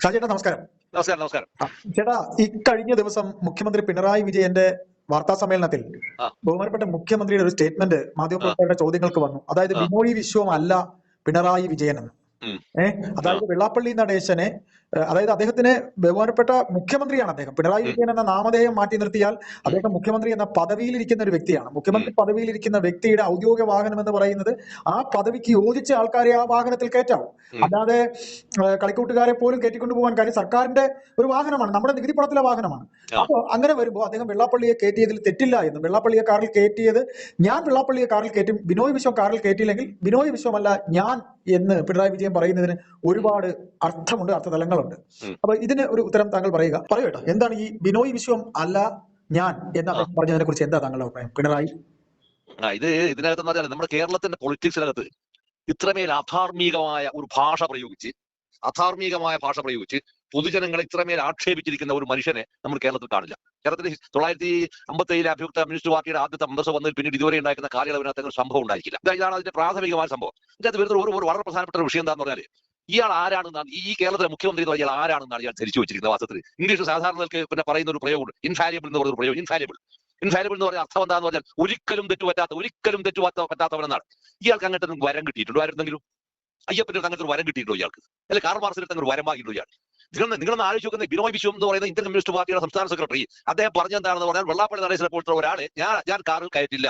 ഷാജേട്ടാ നമസ്കാരം. നമസ്കാരം. നമസ്കാരം. ചേട്ടാ, ഇക്കഴിഞ്ഞ ദിവസം മുഖ്യമന്ത്രി പിണറായി വിജയന്റെ വാർത്താ സമ്മേളനത്തിൽ ബഹുമാനപ്പെട്ട മുഖ്യമന്ത്രിയുടെ ഒരു സ്റ്റേറ്റ്മെന്റ് മാധ്യമപ്രവർത്തകരുടെ ചോദ്യങ്ങൾക്ക് വന്നു. അതായത് ബിനോയ് വിശ്വം അല്ല പിണറായി വിജയൻ എന്ന്. അതായത് വെള്ളാപ്പള്ളി നടേശനെ, അതായത് അദ്ദേഹത്തിന് ബഹുമാനപ്പെട്ട മുഖ്യമന്ത്രിയാണ് അദ്ദേഹം. പിണറായി വിജയൻ എന്ന നാമധേയം മാറ്റി നിർത്തിയാൽ അദ്ദേഹം മുഖ്യമന്ത്രി എന്ന പദവിയിലിരിക്കുന്ന ഒരു വ്യക്തിയാണ്. മുഖ്യമന്ത്രി പദവിയിലിരിക്കുന്ന വ്യക്തിയുടെ ഔദ്യോഗിക വാഹനം എന്ന് പറയുന്നത് ആ പദവിക്ക് യോജിച്ച ആൾക്കാരെ ആ വാഹനത്തിൽ കയറ്റാവും. അല്ലാതെ കളിക്കൂട്ടുകാരെ പോലും കയറ്റിക്കൊണ്ടു പോകാൻ, കാര്യം സർക്കാരിന്റെ ഒരു വാഹനമാണ്, നമ്മുടെ നികുതി പണത്തിലെ വാഹനമാണ്. അപ്പോൾ അങ്ങനെ വരുമ്പോൾ അദ്ദേഹം വെള്ളാപ്പള്ളിയെ കയറ്റിയതിൽ തെറ്റില്ല എന്നും, വെള്ളാപ്പള്ളിയെ കാറിൽ കയറ്റിയത് ഞാൻ വെള്ളാപ്പള്ളിയെ കാറിൽ കയറ്റും, ബിനോയ് വിശ്വം കാറിൽ കയറ്റിയില്ലെങ്കിൽ ബിനോയ് വിശ്വമല്ല ഞാൻ എന്ന് പിണറായി വിജയൻ പറയുന്നതിന് ഒരുപാട് അർത്ഥമുണ്ട്, അർത്ഥതലങ്ങളുണ്ട്. അപ്പൊ ഇതിന് ഒരു ഉത്തരം താങ്കൾ പറയുക. പറയൂ കേട്ടോ, എന്താണ് ഈ ബിനോയ് വിശ്വം അല്ല ഞാൻ എന്ന് അദ്ദേഹം പറഞ്ഞതിനെ കുറിച്ച് എന്താ താങ്കളുടെ അഭിപ്രായം? പിണറായി ഇതിനകത്ത് നമ്മുടെ കേരളത്തിന്റെ പൊളിറ്റിക്സിനകത്ത് ഇത്രമേൽ അധാർമികമായ ഒരു ഭാഷ പ്രയോഗിച്ച് പൊതുജനങ്ങളെ ഇത്രമേൽ ആക്ഷേപിച്ചിരിക്കുന്ന ഒരു മനുഷ്യനെ നമ്മൾ കേരളത്തിൽ കാണില്ല. കേരളത്തിൽ 1957 അഭിയുക്ത കമ്മ്യൂണിസ്റ്റ് പാർട്ടിയുടെ ആദ്യത്തെ മന്ത്രിസഭ വന്നതിൽ പിന്നീട് ഇതുവരെ ഉണ്ടായിരുന്ന കാലയളവിനകത്ത് ഒരു സംഭവം ഉണ്ടായിരിക്കില്ല. ഇതാണ് അതിന്റെ പ്രാഥമികമായ സംഭവം. ഇതിനകത്ത് വരുന്ന ഒരു വളരെ പ്രധാനപ്പെട്ട വിഷയം എന്താണെന്ന് പറഞ്ഞാൽ, ഇയാൾ ആരാണെന്നാണ്, ഈ കേരളത്തിലെ മുഖ്യമന്ത്രി എന്ന് പറഞ്ഞാൽ ആരാണെന്നാണ് ഇയാൾ ധരിച്ചു വെച്ചിരിക്കുന്നത്. വാസ്തവത്തിൽ ഇംഗ്ലീഷ് സാധാരണക്ക് പിന്നെ പറയുന്ന ഒരു പ്രയോഗമുണ്ട്, ഇൻഫാലിബിൾ എന്ന് പറയുന്ന പ്രയോഗം. ഇൻഫാലിബിൾ എന്ന് പറഞ്ഞ അർത്ഥം എന്താണെന്ന് പറഞ്ഞാൽ ഒരിക്കലും പറ്റാത്തവനെന്നാണ്. ഇയാൾക്ക് അങ്ങനത്തെ വരം കിട്ടിയിട്ടുണ്ടോ? ആയിരുന്നെങ്കിലും അയ്യപ്പൻ്റെ അങ്ങനത്തെ ഒരു വരം കിട്ടിയിട്ടുണ്ടോ ഇയാൾക്ക്? അല്ലെങ്കിൽ കാർ മാർസിന്റെ ഒരു വരം വാങ്ങിയിട്ടുണ്ടോ ഇയാൾ? നിങ്ങളൊന്ന് ആലോചിച്ച് നോക്കുന്ന ബിനോയ് വിശ്വം എന്ന് പറയുന്ന ഇന്ത്യൻ കമ്മ്യൂണിസ്റ്റ് പാർട്ടിയുടെ സംസ്ഥാന സെക്രട്ടറി, അദ്ദേഹം പറഞ്ഞെന്താണെന്ന് പറഞ്ഞാൽ, വെള്ളാപ്പള്ളി നടേശനെ പോലത്തെ ഒരാളെ ഞാൻ കാറിൽ കയറ്റില്ല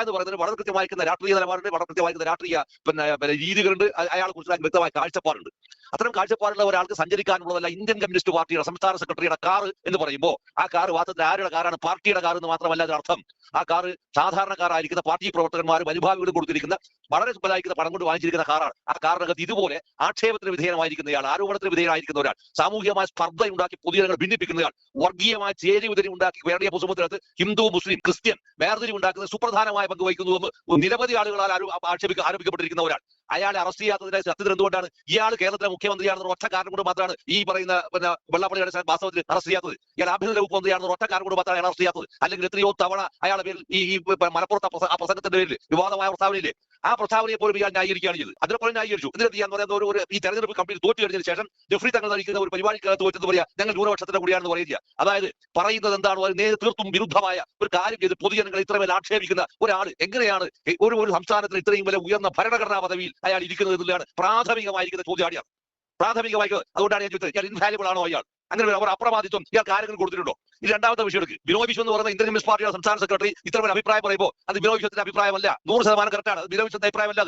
എന്ന് പറയുന്നത് വളരെ കൃത്യമായിരിക്കുന്ന രാഷ്ട്രീയ നിലപാടുണ്ട്, വളരെ കൃത്യമായിരിക്കുന്ന രാഷ്ട്രീയ പിന്നെ രീതികളുണ്ട്, അയാളെ കുറിച്ച് വ്യക്തമായ കാഴ്ചപ്പാടുണ്ട്. അത്തരം കാഴ്ചപ്പാടുള്ള ഒരാൾക്ക് സഞ്ചരിക്കാനുള്ളതല്ല ഇന്ത്യൻ കമ്മ്യൂണിസ്റ്റ് പാർട്ടിയുടെ സംസ്ഥാന സെക്രട്ടറിയുടെ കാർ എന്ന് പറയുമ്പോൾ, ആ കാർ വാസ്തവത്തിൽ ആരുടെ കാറാണ്? പാർട്ടിയുടെ കാർ എന്ന് മാത്രമല്ല അതിനർത്ഥം. ആ കാർ സാധാരണക്കാരായിരിക്കുന്ന പാർട്ടി പ്രവർത്തകന്മാരും അനുഭാവികളും കൊടുത്തിരിക്കുന്ന വളരെ സുഖമായിരിക്കുന്ന പണം കൊണ്ട് വാങ്ങിച്ചിരിക്കുന്ന കാറാണ്. ആ കാറിനകത്ത് ഇതുപോലെ ആക്ഷേപത്തിന് വിധേയമായിരിക്കുന്നയാൾ, ആരോപണത്തിന് വിധേയമായിരിക്കുന്ന ഒരാൾ, സാമൂഹികമായ സ്പർദ്ധ ഉണ്ടാക്കി പൊതുജനങ്ങൾ ഭിന്നിപ്പിക്കുന്നയാൾ, വർഗീയമായ ചേരിതിരി ഉണ്ടാക്കി കേരളീയ പൊതുസമൂഹത്തിനകത്ത് ഹിന്ദു മുസ്ലിം ക്രിസ്ത്യൻ വേർതിരിവ് ഉണ്ടാക്കുന്ന സുപ്രധാനമായ പങ്ക് വഹിക്കുന്നുവെന്ന് നിരവധി ആളുകളാൽ ആരോപിക്കപ്പെട്ടിരിക്കുന്ന ഒരാൾ, അയാളെ അറസ്റ്റ് ചെയ്യാത്തതിന്റെ സത്യത്തിൽ എന്തുകൊണ്ടാണ്? ഇയാൾ കേരളത്തിലെ മുഖ്യമന്ത്രിയാണെന്ന ഒറ്റ കാരണം കൊണ്ട് മാത്രമാണ് ഈ പറയുന്ന പിന്നെ വെള്ളാപ്പള്ളിയുടെ വാസ്തവത്തിൽ അറസ്റ്റ് ചെയ്യാത്തത്. ഇയാൾ ആഭ്യന്തര വകുപ്പ് മന്ത്രിയാണെന്ന ഒറ്റ കാരണം കൊണ്ട് മാത്രമാണ് അയാൾ അറസ്റ്റ് ചെയ്യാത്തത്. അല്ലെങ്കിൽ എത്രയോ തവണ അയാളുടെ പേരിൽ ഈ മലപ്പുറത്ത് ആ പ്രസംഗത്തിന്റെ പേരിൽ വിവാദമായ പ്രസ്താവനയില്ലേ, ആ പ്രസ്താവനയെ പോലും ഇയാൾ ന്യായീകരിക്കുകയാണ് ചെയ്തത്. അതിനെപ്പോഴും ന്യായീകരിച്ചു. എന്നിട്ട് ചെയ്യാന്ന് പറയുന്ന ഈ തെരഞ്ഞെടുപ്പ് കംപ്ലീറ്റ് തോറ്റു കഴിഞ്ഞതിന് ശേഷം ജെഫ്രി തങ്ങൾ നയിക്കുന്ന ഒരു പരിപാടിക്കകത്ത് തോറ്റെന്ന് പറയാ, ഞങ്ങൾ ന്യൂനപക്ഷത്തിന്റെ കൂടിയാണെന്ന് പറയുക. അതായത് പറയുന്നത് എന്താണോ അത് തീർത്തും വിരുദ്ധമായ ഒരു കാര്യം ചെയ്ത് പൊതുജനങ്ങളെ ഇത്രമേൽ ആക്ഷേപിക്കുന്ന ഒരാൾ എങ്ങനെയാണ് ഒരു സംസ്ഥാനത്തിന് ഇത്രയും വലിയ ഉയർന്ന ഭരണഘടനാ പദവിയിൽ അയാൾ ഇരിക്കുന്നത് എന്നുള്ളതാണ് പ്രാഥമികമായിരിക്കുന്ന ചോദ്യം. അതുകൊണ്ടാണ് ഞാൻ ചോദിച്ചത്, ഇയാൾ ഇൻവാലിബിൾ ആണോ? അയാൾ അങ്ങനെ ഒരു അപ്രമാദിത്വം ഇയാൾ കാര്യങ്ങൾ കൊടുത്തിട്ടുണ്ടോ? ഈ രണ്ടാമത്തെ വിഷയം എടുക്കുക. ബിനോയ് വിശ്വം എന്ന് പറയുന്ന ഇന്ത്യൻ കമ്മ്യൂണിസ്റ്റ് പാർട്ടിയുടെ സംസ്ഥാന സെക്രട്ടറി ഇത്തരം അഭിപ്രായം പറയുമ്പോൾ അത് ബിനോയ് വിശ്വത്തിന്റെ അഭിപ്രായമല്ല, 100% കറക്റ്റാണ്. അത് ബിനോയ് വിശ്വത്തിന്റെ അഭിപ്രായമല്ല,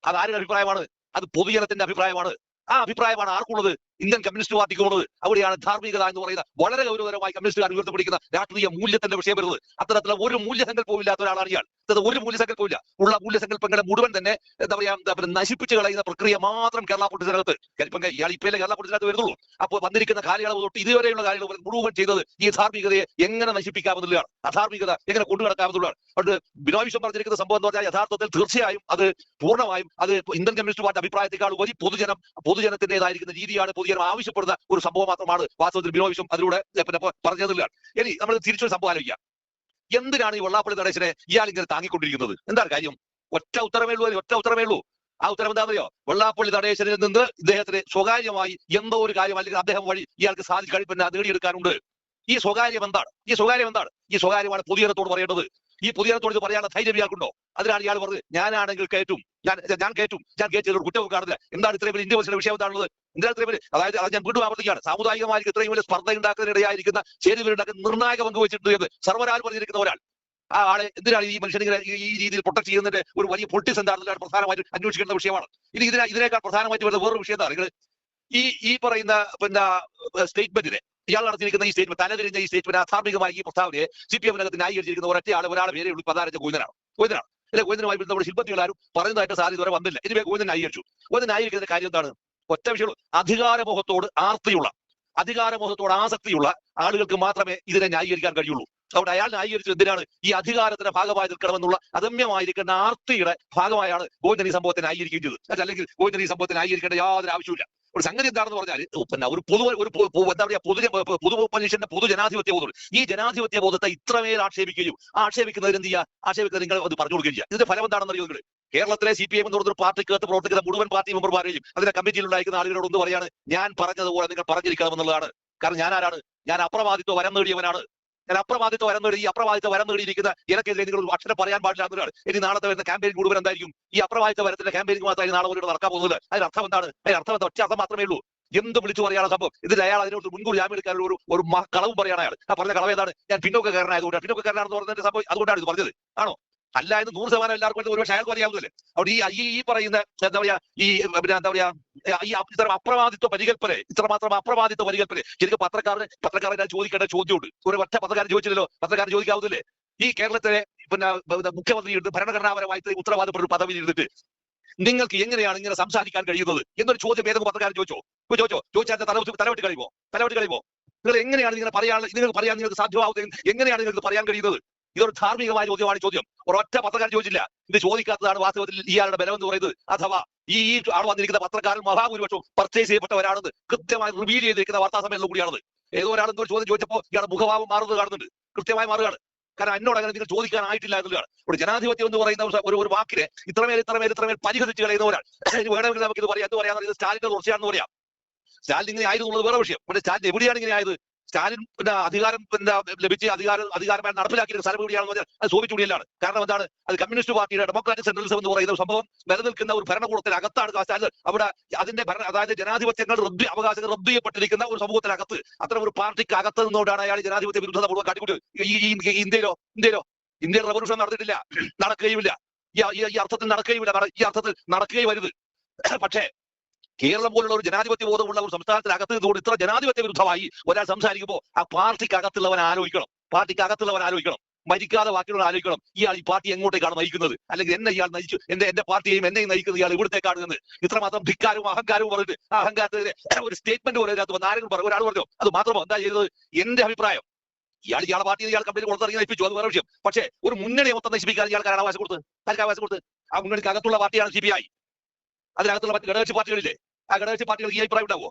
അത് ആരുടെ അഭിപ്രായമാണ്? അത് പൊതുജനത്തിന്റെ അഭിപ്രായമാണ്. ആ അഭിപ്രായമാണ് ആർക്കുള്ളത്? Indian communist പാർട്ടിക്കുള്ളത്. അവിടെയാണ് ധാർമ്മികത എന്ന് പറയുന്ന വളരെ ഗൗരവകരമായി കമ്മ്യൂണിസ്റ്റുകാർ ഉയർത്തിപ്പിടിക്കുന്ന രാഷ്ട്രീയ മൂല്യത്തിന്റെ വിഷയം വരുന്നത്. അത്തരത്തിലുള്ള ഒരു മൂല്യസങ്കല്പവും ഇല്ലാത്ത ഒരാളാണ് ഇയാൾ. ഒരു മൂല്യസങ്കല്പവും ഇല്ല. ഉള്ള മൂല്യസങ്കല്പങ്ങളെ മുഴുവൻ തന്നെ എന്താ പറയാ നശിപ്പിച്ച് കളയുന്ന പ്രക്രിയ മാത്രം കേരള പൊളിറ്റിക്സിനകത്ത്. ഇപ്പം ഇയാൾ ഇപ്പോഴേ കേരള പൊളിറ്റിക്സിനകത്ത് വരുന്നുള്ളൂ. അപ്പോൾ വന്നിരിക്കുന്ന കാലയളവ് തൊട്ട് ഇതുവരെയുള്ള കാര്യങ്ങൾ മുഴുവൻ ചെയ്തത് ഈ ധാർമ്മികതയെ എങ്ങനെ നശിപ്പിക്കാമെന്നുള്ളതാണ്, അധാർമികത എങ്ങനെ കൊണ്ടുനടക്കാമെന്നുള്ളതാണ്. അതുകൊണ്ട് ബിനോയ് വിശ്വം പറഞ്ഞിരിക്കുന്ന സംഭവം എന്ന് പറഞ്ഞാൽ യഥാർത്ഥത്തിൽ തീർച്ചയായും അത് പൂർണ്ണമായും അത് ഇന്ത്യൻ കമ്മ്യൂണിസ്റ്റ് പാർട്ടി അഭിപ്രായത്തെക്കാൾ ഉപരി പൊതുജനത്തിന്റേതായിരിക്കുന്ന രീതിയാണ്, പൊതുജനം ആവശ്യപ്പെടുന്ന ഒരു സംഭവം മാത്രമാണ് വാസ്തവത്തിൽ ബിനോയ് വിശ്വം അതിലൂടെ പിന്നെ പറഞ്ഞതിലാണ്. ഇനി നമ്മൾ തിരിച്ചൊരു സംഭവം ആലോചിക്കാം. എന്തിനാണ് ഈ വെള്ളാപ്പള്ളി നടേശനെ ഇയാൾ ഇങ്ങനെ താങ്ങിക്കൊണ്ടിരിക്കുന്നത്? എന്താണ് കാര്യം? ഒറ്റ ഉത്തരമേ ഉള്ളൂ. ആ ഉത്തരം എന്താണെന്നറിയോ? വെള്ളാപ്പള്ളി നടേശനിൽ നിന്ന് ഇദ്ദേഹത്തിന് സ്വകാര്യമായി എന്തോ ഒരു കാര്യം അല്ലെങ്കിൽ അദ്ദേഹം വഴി ഇയാൾക്ക് പിന്നെ നേടിയെടുക്കാനുണ്ട്. ഈ സ്വകാര്യം എന്താണ്? ഈ സ്വകാര്യമാണ് പൊതുജനത്തോട് പറയേണ്ടത്. ഈ പൊതുജനത്തോട് ഇത് പറയാനുള്ള ധൈര്യം ഇയാൾക്കുണ്ടോ? അതിനാണ് ഇയാൾ പറഞ്ഞത്, ഞാനാണെങ്കിൽ കയറ്റും, ഞാൻ കയറ്റിയ കുറ്റവും കാണില്ല. എന്താണ് ഇത്രയും വലിയ ഇന്ത്യ വിഷയം എന്താണുള്ളത്? എന്താണ് ഇത്രയും വലിയ? അതായത് അത് ഞാൻ വീണ്ടും ആവർത്തിക്കുകയാണ്, സാമുദായികമായിരിക്കും ഇത്രയും വലിയ സ്പർദ്ധ ഉണ്ടാക്കുന്നതിനിടയായിരിക്കുന്ന ചേരിവരുണ്ടാക്കുന്ന നിർണായക പങ്ക് വെച്ചിട്ടുണ്ട് എന്ന് സർവ്വരാൽ പറഞ്ഞിരിക്കുന്ന ഒരാൾ. ആ ആളെ എന്തിനാണ് ഈ മനുഷ്യൻ ഈ രീതിയിൽ പ്രൊട്ടക്ട് ചെയ്യുന്നതിന്റെ ഒരു വലിയ പൊളിറ്റിക്സ് എന്താണെന്നാണ് പ്രധാനമായിട്ട് അന്വേഷിക്കേണ്ട വിഷയമാണ്. ഇനി ഇതിനേക്കാൾ പ്രധാനമായിട്ട് വരുന്ന വേറൊരു വിഷയം എന്താണ്? നിങ്ങൾ ഈ പറയുന്ന പിന്നെ സ്റ്റേറ്റ്മെന്റിനെ, ഇയാൾ നടത്തിയിരിക്കുന്ന ഈ സ്റ്റേറ്റ്മെന്റ്, തലതിരിഞ്ഞ ഈ സ്റ്റേറ്റ്മെന്റ്, അധാർമികമായ ഈ പ്രസ്താവനയെ CPM-നകത്ത് ന്യായീകരിച്ചിരിക്കുന്ന ഒരാളെ പേരെ ഉള്ളൂ, പതാരച്ച ഗോവിന്ദനാണ്. അല്ലെ, ഗോവിന്ദനുമായി നമ്മുടെ ശില്പത്തികളാരും പറയുന്നതായിട്ട് സാധ്യത ഇതുവരെ വന്നില്ല. ഇതിനെ ഗോവിന്ദൻ ന്യായീകരിച്ചു. ഗോവിന്ദൻ ന്യായീകരിക്കുന്ന കാര്യം എന്താണ്? ഒറ്റ വിഷയമുള്ളൂ, അധികാരമോഹത്തോട് ആസക്തിയുള്ള ആളുകൾക്ക് മാത്രമേ ഇതിനെ ന്യായീകരിക്കാൻ കഴിയുള്ളൂ. അതുകൊണ്ട് അയാൾ ന്യായീകരിച്ചത് എന്തിനാണ്? ഈ അധികാരത്തിന്റെ ഭാഗമായി നിൽക്കണമെന്നുള്ള അദമ്യമായിരിക്കുന്ന ആർത്തിയുടെ ഭാഗമായാണ് ഗോവിന്ദൻ ഈ സംഭവത്തെ ന്യായീകരിക്കുകയും ചെയ്തത്. അല്ലെങ്കിൽ ഗോവിന്ദൻ ഈ സംഭവത്തെ ന്യായീകരിക്കേണ്ട യാതൊരു ആവശ്യമില്ല. ഒരു സംഗതി എന്താണെന്ന് പറഞ്ഞാൽ, പിന്നെ ഒരു എന്താ പറയാ മനുഷ്യന്റെ പൊതുജനാധിപത്യ ബോധം, ഈ ജനാധിപത്യ ബോധത്തെ ഇത്രമേൽ ആക്ഷേപിക്കുന്നതിന് എന്ത് ചെയ്യുക? നിങ്ങൾ അത് പറഞ്ഞു കൊടുക്കുകയും ചെയ്യുക. ഇതിന്റെ ഫലം എന്താണെന്ന് അറിയോ? നിങ്ങൾ കേരളത്തിലെ CPM എന്ന് പറഞ്ഞൊരു പാർട്ടിക്കകത്ത് പ്രവർത്തിക്കുന്ന മുഴുവൻ പാർട്ടി മെമ്പർമാരെയും അതിന്റെ കമ്മിറ്റിയിൽ ഉണ്ടായിരിക്കുന്ന ആളുകളോട് ഒന്ന് പറയാണ്, ഞാൻ പറഞ്ഞതുപോലെ നിങ്ങൾ പറഞ്ഞിരിക്കണമെന്നുള്ളതാണ്. കാരണം ഞാൻ ആരാണ്? ഞാൻ അപ്രമാദിത്വ വരം നേടിയവനാണ്. ഞാൻ അപ്രമാദിത്വ വരം നേടി, ഈ അപ്രമാദിത്വ വരം നേടിയിരിക്കുന്ന എനിക്കെതിരെ നിങ്ങൾ ഒരു അക്ഷരം പറയാൻ പാടില്ല എന്നതാണ്. ഇനി നാളത്തെ വരുന്ന ക്യാമ്പയിൻ മുഴുവൻ എന്തായിരിക്കും? ഈ അപ്രമാദിത്വ വരത്തിന്റെ ക്യാമ്പയിൻ മാത്രമായി നാളെ ഒരു നടക്കാൻ പോകുന്നത്. അതിന് അർത്ഥം എന്താണ്? അതിന് അർത്ഥം എന്താ? ഒറ്റ അർത്ഥം മാത്രമേ ഉള്ളൂ. എന്ത് വിളിച്ചു പറയാനുള്ള സംഭവം? ഇതിൽ അയാൾ അതിനോട് മുൻകൂർ ജാമ്യം എടുക്കാനുള്ള ഒരു കളവും പറയാണ് അയാൾ. ആ പറഞ്ഞ കളവ് ഏതാണ്? ഞാൻ പിന്നോക്കക്കാരനായതുകൊണ്ട്, പിന്നോക്കക്കാരനാണെന്ന് പറഞ്ഞതിന്റെ സംഭവം അതുകൊണ്ടാണ് ഇത് പറഞ്ഞത്. ആണോ? അല്ല, എന്ന് 100% എല്ലാവർക്കും ഒരുപക്ഷെ അയാൾക്ക് അറിയാവുന്നതല്ലേ. അവിടെ ഈ പറയുന്ന എന്താ പറയാ, ഈ പിന്നെ എന്താ പറയാ, ഈ ഇത്തരം അപ്രമാദിത്വ പരികൽപ്പന, ഇത്രമാത്രം അപ്രമാദിത്വ പരികൽപ്പന ശരിക്കും പത്രക്കാരൻ ചോദിക്കേണ്ട ചോദ്യമുണ്ട്. ഒരു ഒറ്റ പത്രക്കാരൻ ചോദിച്ചില്ലല്ലോ, പത്രക്കാരൻ ചോദിക്കാവുന്നില്ലേ? ഈ കേരളത്തിലെ പിന്നെ മുഖ്യമന്ത്രിയുണ്ട്, ഭരണഘടനാപരമായി ഉത്തരവാദപ്പെട്ട ഒരു പദവിയിൽ ഇരുന്നിട്ട് നിങ്ങൾക്ക് എങ്ങനെയാണ് ഇങ്ങനെ സംസാരിക്കാൻ കഴിയുന്നത് എന്നൊരു ചോദ്യം ഏതൊക്കെ പത്രക്കാരൻ ചോദിച്ചാൽ തലവെട്ടി കഴിയുമോ? നിങ്ങൾ എങ്ങനെയാണ് ഇങ്ങനെ നിങ്ങൾക്ക് സാധ്യമാവുന്നത്? എങ്ങനെയാണ് നിങ്ങൾക്ക് പറയാൻ കഴിയുന്നത്? ഇതൊരു ധാർമ്മികമായ ചോദ്യമാണ്. ചോദ്യം ഒരൊറ്റ പത്രക്കാരൻ ചോദിച്ചില്ല. ഇത് ചോദിക്കാത്തതാണ് വാസ്തവത്തിൽ ഇയാളുടെ ബലം എന്ന് പറയുന്നത്. അഥവാ ഈ ആൾ വന്നിരിക്കുന്ന പത്രക്കാരൻ മഹാഭൂരിപക്ഷവും പർച്ചേസ് ചെയ്യപ്പെട്ടവരാണെന്ന് കൃത്യമായി റിവീൽ ചെയ്തിരിക്കുന്ന വാർത്താ സമ്മേളനം കൂടിയാണത്. ഏതോ ഒരാളെന്തോ ചോദ്യം ചോദിച്ചപ്പോൾ ഇയാളുടെ മുഖഭാവം മാറുന്നത് കാണുന്നുണ്ട്, കൃത്യമായി മാറുകയാണ്. കാരണം എന്നോട് അങ്ങനെ നിങ്ങൾ ചോദിക്കാനായിട്ടില്ല എന്നുള്ളതാണ്. ഒരു ജനാധിപത്യം എന്ന് പറയുന്ന ഒരു വാക്കിനെ ഇത്രമേൽ പരിഹരിച്ച് കളയുന്ന ഒരാൾ വേണമെങ്കിൽ നമുക്ക് ഇത് പറയാം, എന്ത് പറയാന്ന് പറയുന്നത് സ്റ്റാലിന്റെ തുടർച്ചയാണെന്ന് പറയാം. സ്റ്റാലിൻ ഇങ്ങനെ ആയിരുന്നു എന്നുള്ളത് വേറെ വിഷയം. പക്ഷേ സ്റ്റാലിൻ എവിടെയാണ് ഇങ്ങനെ ആയത്? സ്റ്റാലിൻ അധികാരം ലഭിച്ച് അധികാരം നടപ്പിലാക്കിയ സ്ഥലം എവിടെയാണെന്ന് പറഞ്ഞാൽ അത് സോവിയറ്റ് യൂണിയനിലാണ്. കാരണം എന്താണ്? അത് കമ്മ്യൂണിസ്റ്റ് പാർട്ടിയുടെ ഡെമോക്രാറ്റിക് സെൻട്രലിസം എന്ന് പറയുന്ന സംഭവം നിലനിൽക്കുന്ന ഒരു ഭരണകൂടത്തിനകത്താണ് സ്റ്റാലിൻ. അവിടെ അതിന്റെ അതായത് ജനാധിപത്യങ്ങൾ അവകാശങ്ങൾ റദ്ദ് ചെയ്യപ്പെട്ടിരിക്കുന്ന ഒരു സമൂഹത്തിനകത്ത് അത്തരം ഒരു പാർട്ടിക്ക് അകത്ത് നിന്നുകൊണ്ടാണ് അയാൾ ജനാധിപത്യ വിരുദ്ധത മുഴുവൻ കാട്ടിക്കൂട്ടി. ഇന്ത്യയിൽ റവല്യൂഷൻ നടന്നിട്ടില്ല, നടക്കുകയുമില്ല. ഈ അർത്ഥത്തിൽ നടക്കുകയും വരുത്. പക്ഷേ കേരളം പോലുള്ള ഒരു ജനാധിപത്യ ബോധമുള്ള ഒരു സംസ്ഥാനത്തിനകത്ത് നിന്നുകൊണ്ട് ഇത്ര ജനാധിപത്യ വിരുദ്ധമായി ഒരാൾ സംസാരിക്കുമ്പോൾ ആ പാർട്ടിക്കകത്തുള്ളവൻ ആലോചിക്കണം. മരിക്കാതെ ബാക്കിയുള്ളവർ ആലോചിക്കണം, ഇയാൾ ഈ പാർട്ടി എങ്ങോട്ടേക്കാണ് നയിക്കുന്നത്, അല്ലെങ്കിൽ എന്നെ ഇയാൾ നയിച്ചു, എന്റെ പാർട്ടിയെയും എന്നെയും നയിക്കുന്നത് ഇയാൾ ഇവിടത്തേക്കാണ് എന്ന് ഇത്രമാത്രം ധിക്കാരവും അഹങ്കാരവും പറഞ്ഞിട്ട് ആ അഹങ്കാരത്തിനെതിരെ ഒരു സ്റ്റേറ്റ്മെന്റ് പോലെ അതിനകത്ത് വന്ന് ആരെങ്കിലും പറഞ്ഞു, ഒരാൾ പറഞ്ഞു. അത് മാത്രമോ എന്താ ചെയ്തത്? എന്റെ അഭിപ്രായം, ഇയാളെ പാർട്ടിയിൽ ഇയാൾ കമ്പനി കൊടുത്തിറങ്ങി നയിപ്പിച്ചു, അത് വേറെ വിഷയം. പക്ഷേ ഒരു മുന്നണിയെ മൊത്തം നശിപ്പിക്കാൻ ഇയാൾക്ക് അവകാശം കൊടുത്ത് ആ മുന്നണിക്ക് അകത്തുള്ള പാർട്ടിയാണ് CPI. അതിനകത്തുള്ള മറ്റ് ഘടകകക്ഷി പാർട്ടികളില്ലേ, ആ ഘടകകക്ഷി പാർട്ടികൾക്ക് ഈ അഭിപ്രായം ഉണ്ടാവുമോ?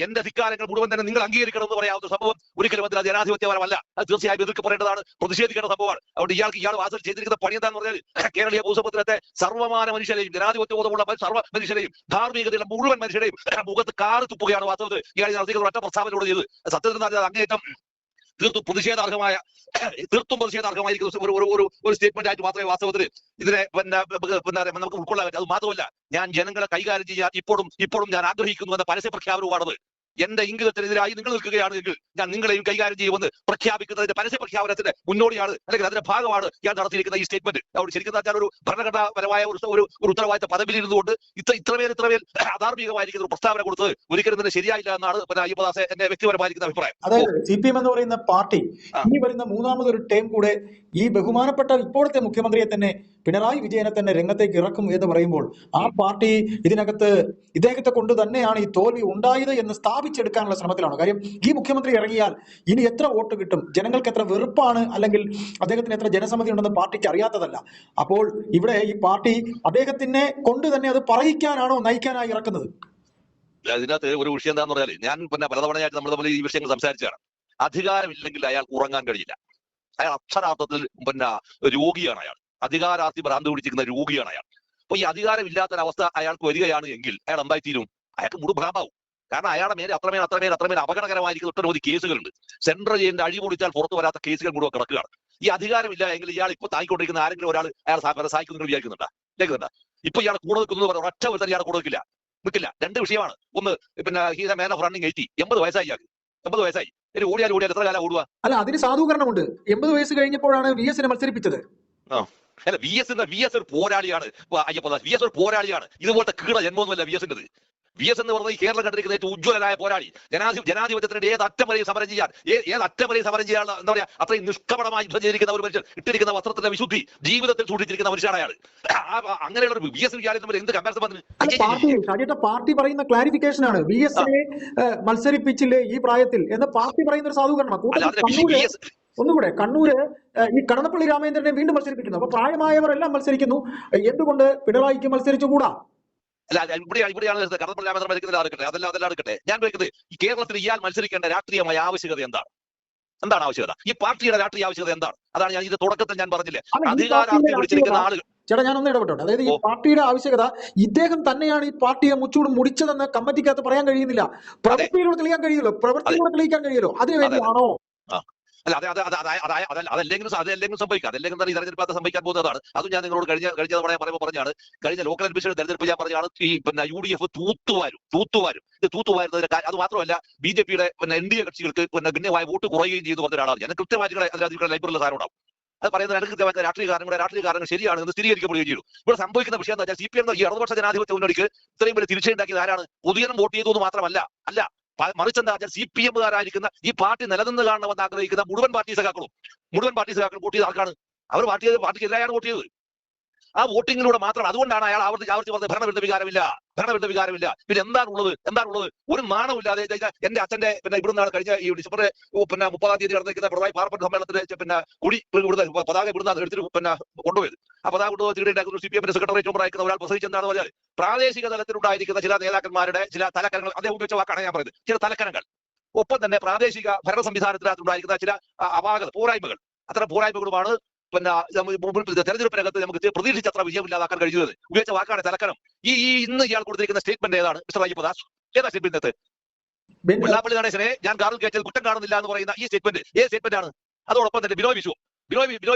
എന്റെ ധിക്കാരങ്ങൾ മുഴുവൻ തന്നെ നിങ്ങൾ അംഗീകരിക്കണം എന്ന് പറയാവുന്ന സംഭവം ഒരിക്കലും അതിൽ ജനാധിപത്യപരമല്ല. അത് തീർച്ചയായും എതിർക്കപ്പെടേണ്ടതാണ്, പ്രതിഷേധിക്കേണ്ട സംഭവമാണ്. അതുകൊണ്ട് ഇയാൾ വാസൽ ചെയ്തിരിക്കുന്ന പണി എന്താന്ന് പറഞ്ഞാൽ കേരളീയ ഭൂസമുദ്രത്തെ സർവ്വമാന മനുഷ്യരെയും ജനാധിപത്യ ബോധമുള്ള സർവ്വ മനുഷ്യരെയും ധാർമ്മികതയുള്ള മുഴുവൻ മനുഷ്യരെയും മുഖത്ത് കാറ് തുപ്പുകയാണ് വാസ്തവത്തിൽ ഇയാൾ നടത്തിക്കുന്ന ഒറ്റ പ്രസ്താവനയോട് ചെയ്ത്. സത്യത്തിൽ അങ്ങേയറ്റം തീർത്തും പ്രതിഷേധാർഹമായിരിക്കുന്ന ഒരു സ്റ്റേറ്റ്മെന്റ് ആയിട്ട് മാത്രമേ വാസ്തവത്തിൽ ഇതിനെ നമുക്ക് ഉൾക്കൊള്ളാൻ പറ്റും. അത് മാത്രമല്ല, ഞാൻ ജനങ്ങളെ കൈകാര്യം ചെയ്യാൻ ഇപ്പോഴും ഞാൻ ആഗ്രഹിക്കുന്നു എന്ന പരസ്യ പ്രഖ്യാപനമാണത്. എന്റെ ഇംഗിതത്തിനെതിരായി നിങ്ങൾ നിൽക്കുകയാണെങ്കിൽ ഞാൻ നിങ്ങളെയും കൈകാര്യം ചെയ്യുമെന്ന് പ്രഖ്യാപിക്കുന്നതിന്റെ പരസ്യ പ്രഖ്യാപനത്തിന്റെ മുന്നോടിയാണ്, അല്ലെങ്കിൽ അതിന്റെ ഭാഗമാണ് ഞാൻ നടത്തിയിരിക്കുന്ന ഈ സ്റ്റേറ്റ്മെന്റ്. അവിടെ ശരിക്കും വെച്ചാൽ ഒരു ഭരണഘടനാപരമായ ഒരു ഉത്തരവാദിത്ത പദവിയിൽ ഇരുന്നുകൊണ്ട് ഇത്രമേൽ അധാർമികമായിരിക്കുന്ന ഒരു പ്രസ്താവന കൊടുത്തത് ഒരിക്കലും തന്നെ ശരിയായില്ല എന്നാണ് അയ്യപ്പദാസ് എന്റെ വ്യക്തിപരമായിരിക്കുന്ന അഭിപ്രായം. അതായത് CPM എന്ന് പറയുന്ന പാർട്ടി ഇനി വരുന്ന മൂന്നാമതൊരു ടേം കൂടെ ഈ ബഹുമാനപ്പെട്ട ഇപ്പോഴത്തെ മുഖ്യമന്ത്രിയെ തന്നെ പിണറായി വിജയനെ തന്നെ രംഗത്തേക്ക് ഇറക്കും എന്ന് പറയുമ്പോൾ ആ പാർട്ടി ഇദ്ദേഹത്തെ കൊണ്ട് തന്നെയാണ് ഈ തോൽവി ഉണ്ടായത് എന്ന് സ്ഥാപിച്ചെടുക്കാനുള്ള ശ്രമത്തിലാണ്. കാര്യം ഈ മുഖ്യമന്ത്രി ഇറങ്ങിയാൽ ഇനി എത്ര വോട്ട് കിട്ടും, ജനങ്ങൾക്ക് എത്ര വെറുപ്പാണ്, അല്ലെങ്കിൽ അദ്ദേഹത്തിന് എത്ര ജനസമ്മതി ഉണ്ടെന്ന് പാർട്ടിക്ക് അറിയാത്തതല്ല. അപ്പോൾ ഇവിടെ ഈ പാർട്ടി അദ്ദേഹത്തിനെ കൊണ്ട് തന്നെ അത് പറയിക്കാനാണോ നയിക്കാനായി ഇറക്കുന്നത്? അതിനകത്ത് ഒരു വിഷയം എന്താന്ന് പറഞ്ഞാൽ, ഞാൻ പലതവണയായിട്ട് നമ്മൾ തമ്മിൽ ഈ വിഷയങ്ങൾ സംസാരിച്ചാണ്. അധികാരമില്ലെങ്കിൽ അയാൾക്ക് ഉറങ്ങാൻ കഴിയില്ല. അയാൾ അക്ഷരാർത്ഥത്തിൽ രോഗിയാണ്. അയാൾ അധികാരാർത്ഥി ഭ്രാന്ത് പിടിച്ചിരിക്കുന്ന രോഗിയാണ് അയാൾ. അപ്പൊ ഈ അധികാരമില്ലാത്തൊരവസ്ഥ അയാൾക്ക് വരികയാണ് എങ്കിൽ അയാൾ എന്തായിത്തീരും? അയാൾക്ക് മുഴു ഭ്രാന്താവും. കാരണം അയാളുടെ മേലെ അത്രമേൽ അപകടകരമായിരിക്കുന്ന ഒട്ടനവധി കേസുകളുണ്ട്. സെൻട്രൽ ജയിലിന്റെ അഴി പൊളിച്ചാൽ പുറത്തു വരാത്ത കേസുകൾ മുഴുവൻ കിടക്കുകയാണ്. ഈ അധികാരമില്ല എങ്കിൽ ഇയാൾ ഇപ്പൊ താങ്ങിക്കൊണ്ടിരിക്കുന്ന ആരെങ്കിലും ഒരാൾ അയാൾ സഹായിക്കുന്നു വിചാരിക്കുന്നുണ്ടാ? ഇപ്പൊ ഇയാൾ കൂടെ നിൽക്കുന്നത് ഒറ്റ ഒരുത്തൻ ഇയാൾ കൂടെ നിൽക്കില്ല. രണ്ട് വിഷയമാണ്. ഒന്ന്, he's a man of running 80. 80 വയസ്സായി ഇയാൾക്ക്. 80 വയസ്സായി. ഇനി ഓടിയാൽ എത്ര കാലം ഓടുക? അല്ല, അതിന് സാധൂകരണമുണ്ട്. 80 വയസ്സ് കഴിഞ്ഞപ്പോഴാണ് VS മത്സരിപ്പിച്ചത്. അല്ല, VS ഒരു പോരാളിയാണ്. അയ്യപ്പദാസ് VS ഒരു പോരാളിയാണ്. ഇതുപോലത്തെ കീട ജന്മമൊന്നുമല്ല VS-ന്റേത്. VS എന്ന് പറഞ്ഞാൽ ഈ കേരളം കണ്ടിരിക്കുന്ന ഏറ്റവും ഉജ്ജ്വലനായ പോരാളി. ജനാധിപത്യത്തിന്റെ ഏത് അറ്റം വരെയും സമരം ചെയ്യാൻ എന്താ പറയാ, അത്രയും നിഷ്കപടമായി യുദ്ധം ചെയ്തിരിക്കുന്ന ഒരു മനുഷ്യൻ, ഇട്ടിരിക്കുന്ന വസ്ത്രത്തിന്റെ വിശുദ്ധി ജീവിതത്തിൽ സൂക്ഷിച്ചിരിക്കുന്ന മനുഷ്യനാണ് അയാൾ. അങ്ങനെയുള്ള ഒരു VS തമ്മിൽ എന്ത് കമ്പാരിസൺ? പാർട്ടി പറയുന്ന ക്ലാരിഫിക്കേഷൻ ആണ് VS മത്സരിപ്പിച്ചില്ലേ ഈ പ്രായത്തിൽ എന്ന് പാർട്ടി പറയുന്ന ഒരു സാധൂകരണം. ഒന്നുകൂടെ, കണ്ണൂര് ഈ കടന്നപ്പള്ളി രാമേന്ദ്രനെ വീണ്ടും മത്സരിപ്പിക്കുന്നു. അപ്പൊ പ്രായമായവർ എല്ലാം മത്സരിക്കുന്നു, എന്തുകൊണ്ട് പിണറായിക്ക് മത്സരിച്ചുകൂടാ? അല്ല, ഇവിടെയാണ് കടന്നപ്പള്ളി രാമേന്ദ്രൻ മത്സരിക്കുന്നത്. അതെല്ലാം എടുക്കട്ടെ. ഞാൻ ചോദിക്കുന്നത്, ഈ കേരളത്തിൽ ഇയാൾ മത്സരിക്കേണ്ട രാഷ്ട്രീയമായ ആവശ്യകത എന്താണ് ആവശ്യകത? ഈ പാർട്ടിയുടെ രാഷ്ട്രീയ ആവശ്യകത എന്താണ്? അതാണ് ഞാൻ ഇത് തുടക്കത്തിൽ ഞാൻ പറഞ്ഞില്ലേ, അധികാരാർത്ഥി പിടിച്ചിരിക്കുന്ന ആളുകൾ ചേട്ടാ ഞാനൊന്ന് ഇടപെട്ടോട്ടെ. അതായത് ഈ ഓ പാർട്ടിയുടെ ആവശ്യകത ഇദ്ദേഹം തന്നെയാണ് ഈ പാർട്ടിയെ മുച്ചൂട് മുടിച്ചതെന്ന് കമ്മിറ്റിക്കകത്ത് പറയാൻ കഴിയുന്നില്ല. അതെ പ്രവൃത്തിയിലൂടെ തെളിയിക്കാൻ കഴിയുമല്ലോ, അതെ പ്രവൃത്തിയിലൂടെ തെളിയിക്കാൻ കഴിയുമല്ലോ. അതെ അതെ അതിനുവേണ്ടിയാണോ? ആ അല്ല അതല്ലെങ്കിലും സംഭവിക്കാം. അതല്ലെങ്കിൽ തന്നെ ഈ തെരഞ്ഞെടുപ്പ് സംഭവിക്കാൻ പോകുന്നതാണ്. അതും ഞാൻ നിങ്ങളോട് കഴിഞ്ഞ തവണ പറയുമ്പോൾ പറഞ്ഞാണ്, കഴിഞ്ഞ ലോക്കൽ അഡ്മിനിസ്ട്രേഷൻ തെരഞ്ഞെടുപ്പ് ഞാൻ പറഞ്ഞാണ് ഈ UDF തൂത്തുവാരും. ഇത് തൂത്തുവാരുന്നതിന് അത് മാത്രമല്ല BJPയുടെ NDA കക്ഷികൾക്ക് ഗണ്യമായ വോട്ട് കുറയുകയും ചെയ്തു പറഞ്ഞ ഒരാളാണ് ഞാൻ. കൃത്യമായിട്ട് അതിനകത്ത് ലൈബ്രറിയിലെ സാധനം ഉണ്ടാവും. അത് പറയുന്നത് രണ്ട് കൃത്യമായ രാഷ്ട്രീയ കാരണങ്ങൾ ശരിയാണ് എന്ന് സ്ഥിരീകരിക്കപ്പെടുകയും ചെയ്തു. ഇവിടെ സംഭവിക്കുന്ന വിഷയം എന്ന് വെച്ചാൽ CPM ഈ ഇടതുപക്ഷ ജനാധിപത്യ മുന്നണിക്ക് ഇത്രയും വലിയ തിരിച്ചുണ്ടാക്കിയത് ആരാണ്? പൊതുജനം വോട്ട് ചെയ്തു എന്ന് മാത്രമല്ല, മറിച്ച് എന്താ വെച്ചാൽ CPM-കാരായിരിക്കുന്ന ഈ പാർട്ടി നിലനിന്ന് കാണണമെന്ന് ആഗ്രഹിക്കുന്ന മുഴുവൻ പാർട്ടി സഖാക്കളും വോട്ട് ചെയ്ത ആൾക്കാണ്. അവർ പാർട്ടിക്കെതിരായാണ് വോട്ട് ചെയ്തത്. ആ വോട്ടിങ്ങിലൂടെ മാത്രം. അതുകൊണ്ടാണ് അയാൾ ആവർത്തിച്ച് പറഞ്ഞത് ഭരണവിരുദ്ധ വികാരമില്ല. പിന്നെ എന്താണുള്ളത്? ഒരു നാണമില്ലാതെ എന്റെ അച്ഛന്റെ ഇവിടുന്നാണ് കഴിഞ്ഞ ഈ ഡിസംബർ 30-ാം തീയതി നടന്നിരിക്കുന്ന പിണറായി പാർലമെന്റ് സമ്മേളനത്തിന് പതാക ഇവിടുന്ന് എടുത്തിട്ട് കൊണ്ടുപോയത്. ആ പതാക കൊണ്ടുപോയി CPM സെക്രട്ടേറിയറ്റ് മെമ്പർ അയക്കുന്ന ഒരാൾ പ്രസംഗിച്ചെന്താണെന്ന് പറഞ്ഞാൽ പ്രാദേശിക തലത്തിലുണ്ടായിരിക്കുന്ന ചില നേതാക്കന്മാരുടെ ചില തലക്കനങ്ങൾ, അദ്ദേഹം ഉപയോഗിച്ച വാക്കാണ് ഞാൻ പറയുന്നത്, ചില തലക്കനങ്ങൾ, ഒപ്പം തന്നെ പ്രാദേശിക ഭരണ സംവിധാനത്തിനകത്തുണ്ടായിരിക്കുന്ന ചില അപാകത, പോരായ്മകൾ, അത്തരം പോരായ്മകളുമാണ് തെരഞ്ഞെടുപ്പിനകത്ത് നമുക്ക് പ്രതീക്ഷിച്ചത്ര വിജയമില്ലാതാക്കാൻ കഴിയുന്നത്. ഉപയോഗിച്ച വാക്കാണ് തലക്കനം. ഇന്ന് ഇയാൾ കൊടുത്തിരിക്കുന്ന സ്റ്റേറ്റ്മെന്റ് ഏതാണ് മിസ്റ്റർ അയ്യപ്പദാസ്? ഏതാ സ്റ്റേറ്റ്മെന്റ്? വെള്ളാപ്പള്ളി ഗണേശനെ ഞാൻ കാറിൽ കയറ്റിയത് കുറ്റം കാണുന്നില്ല എന്ന് പറയുന്ന ഈ സ്റ്റേറ്റ്മെന്റ് ഏത് സ്റ്റേറ്റ്മെന്റ് ആണ്? അതോടൊപ്പം തന്നെ ബിനോയ്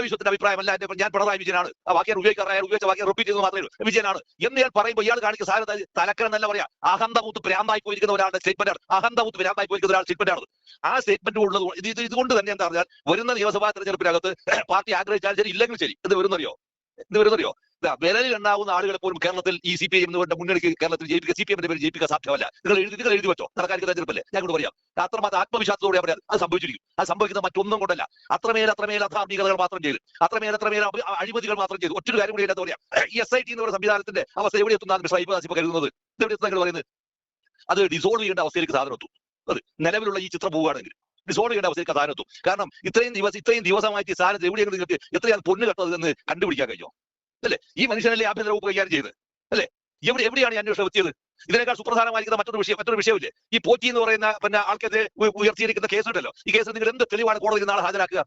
വിശ്വത്തിന്റെ അഭിപ്രായമല്ല ഞാൻ പിണറായി വിജയനാണ്, ആ വാക്യം ഉപയോഗിച്ച വാക്യം റിപ്പീറ്റ് ചെയ്ത് മാത്രമേ ഉള്ളൂ, വിജയനാണ് എന്ന് ഞാൻ പറയുമ്പോൾ ഇയാൾ കാണിക്കുന്ന സാധനം തലക്കനം എന്നല്ല പറയാ, അഹന്തമൂത്ത് ഭ്രാന്തായി പോയിരിക്കുന്ന ഒരാളുടെ സ്റ്റേറ്റ്മെന്റ് ആണ്. ആ സ്റ്റേറ്റ്മെന്റ് ഉള്ളത് ഇതുകൊണ്ട് തന്നെ എന്താ പറഞ്ഞാൽ വരുന്ന നിയമസഭാ തെരഞ്ഞെടുപ്പിനകത്ത് പാർട്ടി ആഗ്രഹിച്ചാൽ ശരി, ഇല്ലെങ്കിൽ ശരി, എന്ത് വരുന്നറിയോ? വിരലിൽ എണ്ണാവുന്ന ആളുകളെ പോലും കേരളത്തിൽ ഈ CPM മുന്നണിക്ക് കേരളത്തിൽ CPM-ന്റെ പേര് ജയിപ്പിക്കാൻ സാധ്യമല്ല. നിങ്ങൾ എഴുതി വെച്ചോ, നടക്കാൻ തെരഞ്ഞെടുപ്പല്ലേ. ഞാൻ കൊണ്ട് പറയാം, അത്രമാത്രം ആത്മവിശ്വാസത്തോടെ പറയാം അത് സംഭവിച്ചിരിക്കും. അത് സംഭവിക്കുന്ന മറ്റൊന്നും കൊണ്ടല്ല, അത്രമേൽ അധാർമികതകൾ മാത്രം ചെയ്തു, അത്രമേൽ അഴിമതികൾ മാത്രം ചെയ്തു. ഒറ്റൊരു കാര്യം കൂടി അതിനകത്ത് പറയാം, ഈ SIT എന്ന് പറയുന്ന സംവിധാനത്തിന്റെ അവസ്ഥ എവിടെ എത്തുന്നതാണ് മിസ്റ്റർ അയ്യപ്പദാസ് ഇപ്പൊ കരുതുന്നത്? എവിടെ എത്തുന്ന പറയുന്നത്? അത് ഡിസോൾവ് ചെയ്യേണ്ട അവസ്ഥയിലേക്ക് സാധനം എത്തും. അത് നിലവിലുള്ള ഈ ചിത്രം പോവുകയാണെങ്കിൽ ഡിസോൾവ് ചെയ്യേണ്ട അവസ്ഥയിലേക്ക് സാധനം എത്തും. കാരണം ഇത്രയും ദിവസമായിട്ട് ഈ സാധനത്ത് എവിടെയെങ്കിലും നിങ്ങൾക്ക് എത്രയാണ് പൊണ്ണ് കെട്ടത് എന്ന് കണ്ടുപിടിക്കാൻ കഴിഞ്ഞോ? അല്ലെ? ഈ മനുഷ്യനല്ലേ ആഭ്യന്തര വകുപ്പ് കൈകാര്യം ചെയ്ത്? അല്ലെ? എവിടെയാണ് ഈ അന്വേഷണം എത്തിയത്? ഇതിനേക്കാൾ സുപ്രധാനമായിരിക്കുന്ന മറ്റൊരു വിഷയമില്ലേ? ഈ പോറ്റി എന്ന് പറയുന്ന ആൾക്കെതിരെ ഉയർത്തിയിരിക്കുന്ന കേസുണ്ടല്ലോ. ഈ കേസ് നിങ്ങൾ എന്ത് തെളിവാണ് കോടതിയിൽ നാളെ ഹാജരാക്കുക?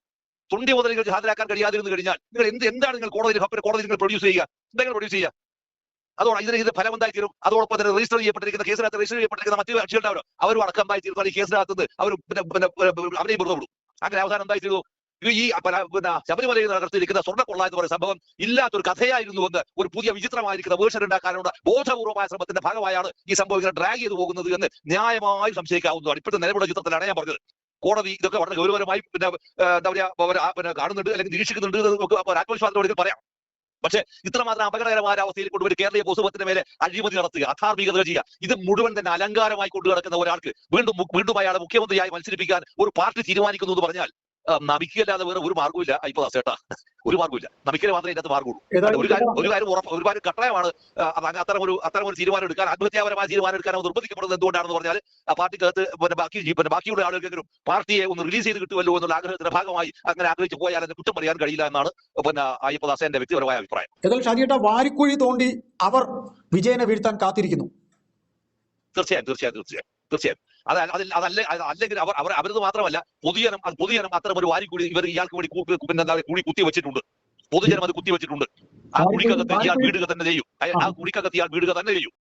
തൊണ്ടി മുതൽ നിങ്ങൾക്ക് ഹാജരാക്കാൻ കഴിയാതിരുന്നു കഴിഞ്ഞാൽ നിങ്ങൾ എന്താണ് നിങ്ങൾ കോടതി നിങ്ങൾ പ്രൊഡ്യൂസ് ചെയ്യുക? എന്തെങ്കിലും പ്രൊഡ്യൂസ് ചെയ്യുക? അതോടെ ഇത് ഫലം എന്തായി തീരും? അതോടൊപ്പം തന്നെ രജിസ്റ്റർ ചെയ്യപ്പെട്ടിരിക്കുന്ന മറ്റു കക്ഷികളുണ്ടാവല്ലോ, അവരും അടക്കമായി തീർന്നാൽ ഈ കേസിനകത്ത് അവർ അവരെയും ബന്ധപ്പെടും. അങ്ങനെ അവസാനം എന്തായി തീർന്നു? ഈ ശബരിമലയിൽ നടത്തിയിരിക്കുന്ന സ്വർണ്ണക്കൊള്ള എന്ന് പറയുന്ന സംഭവം ഇല്ലാത്തൊരു കഥയായിരുന്നുവെന്ന് ഒരു പുതിയ വിചിത്രമായിരിക്കുന്ന വേർഷൻ ഉണ്ടാക്കാനുള്ള ബോധപൂർവമായ ശ്രമത്തിന്റെ ഭാഗമായാണ് ഈ സംഭവം ഇങ്ങനെ ഡ്രാഗ് ചെയ്തു പോകുന്നത് എന്ന് ന്യായമായി സംശയിക്കാവുന്നതാണ്. ഇപ്പോഴത്തെ നിലവിലുള്ള ചിത്രത്തിലാണ് ഞാൻ പറഞ്ഞത്. കോടതി ഇതൊക്കെ വളരെ ഗൗരവമായി എന്താ പറയാ കാണുന്നുണ്ട് അല്ലെങ്കിൽ നിരീക്ഷിക്കുന്നുണ്ട് നമുക്ക് ആത്മവിശ്വാസത്തോടെ പറയാം. പക്ഷെ ഇത്രമാത്രം അപകടകരമായ അവസ്ഥയിൽ കൊണ്ടുവരും കേരളീയ പൊതുസമൂഹത്തിന് മേലെ അഴിമതി നടത്തുക, അധാർമികത ചെയ്യുക, ഇത് മുഴുവൻ തന്നെ അലങ്കാരമായി കൊണ്ടു നടക്കുന്ന ഒരാൾക്ക് വീണ്ടും അയാളെ മുഖ്യമന്ത്രിയായി മത്സരിപ്പിക്കാൻ ഒരു പാർട്ടി തീരുമാനിക്കുന്നു എന്ന് പറഞ്ഞാൽ നമിക്കല്ലാതെ വേറെ ഒരു മാർഗമില്ല. അയ്യപ്പദാസ് ചേട്ടാ, ഒരു മാർഗമില്ല. നമിക്കൽ മാത്രമേ ഇതിനകത്ത് മാർഗമുള്ളൂ. ഒരു കാര്യം കട്ടായമാണ്. അത്തരം ഒരു തീരുമാനം എടുക്കാൻ, ആത്മഹത്യാപരമായ തീരുമാനം എടുക്കാൻ നിർബന്ധിക്കപ്പെടുന്നത് എന്തുകൊണ്ടാണെന്ന് പറഞ്ഞാൽ ആ പാർട്ടിക്കകത്ത് ബാക്കിയുള്ള ആളുകൾക്കെങ്കിലും പാർട്ടിയെ ഒന്ന് റിലീസ് ചെയ്ത് കിട്ടുമല്ലോ എന്നുള്ള ആഗ്രഹത്തിന്റെ ഭാഗമായി അങ്ങനെ ആഗ്രഹിച്ചു പോയാൽ അതിന് കുറ്റം പറയാൻ കഴിയില്ല എന്നാണ് അയ്യപ്പദാസ് എന്റെ വ്യക്തിപരമായ അഭിപ്രായം. ഏതായാലും ഷാജിയേട്ടാ, വാരിക്കുഴി തോണ്ടി അവർ വിജയനെ വീഴ്ത്താൻ കാത്തിരിക്കുന്നു. തീർച്ചയായും അല്ലെങ്കിൽ അവരത് മാത്രമല്ല, പൊതുജനം അത്തരം ഒരു വാരിക്കൂടി ഇയാൾക്ക് വേണ്ടി കൂടി കുത്തി വെച്ചിട്ടുണ്ട്. പൊതുജനം അത് കുത്തി വെച്ചിട്ടുണ്ട്. ആ കുഴിക്കകത്ത് ഇയാൾ വീടുക തന്നെ ചെയ്യും.